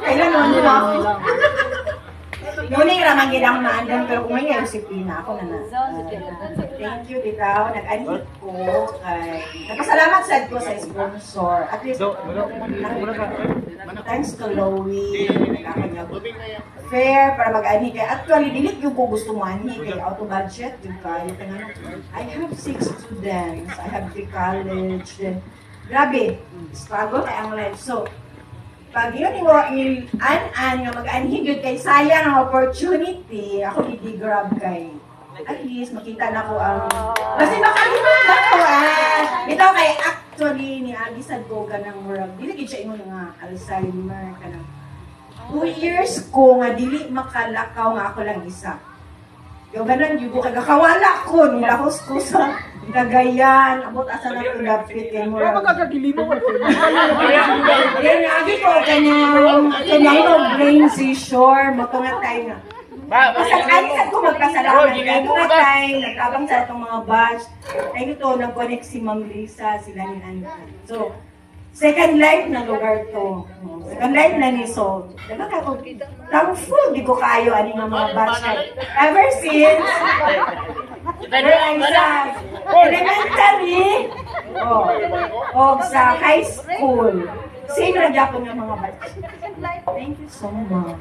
Kailan mo nila ako? Nuning ramang ginang maandang, pero kung may disiplina ako na thank you, bitaw. Nag-anhit ko. Nagpasalamat sa ko sa sponsor. At least, thanks to Lowy. Fair para mag-anhit. Actually, dilit yung ko gusto mo anhit. Kaya auto budget yung kayo. I have 6 students. I have 3 college. Then, grabe. Struggle kaya ang life. So, pag yun yung an-an nga mag-anhig yun kay sayang ang opportunity, ako i-grab kay at least makita na ko ang kasi makalimutan na ko bitaw kay actually ni Agisad ko ka ng murag dili gid siya ingon nga Alzheimer ka ng 2 years ko nga dili makalakaw nga ako lang isa yung ganun yung ko kagakawala ko nila ko sa Cagayan, abot asa na ito dapit kay mo. Pero magkakagilimo ko. Yan nga, agi ko, kanyang brain seizure, matungat tayo nga. Pasal ko magpasalamat ka, tungat tayo, nagkabang sa itong mga batch. Ay ito, nag-connect si Ma'am Lisa, sila ni Anna. So, second life na lugar to. Second life na ni Sol. Diba ka ko, thankful, di ko kayo, ani nga mga batch. Ever since, elementary o sa high school. Same na Japan ng mga batch. Thank you so much.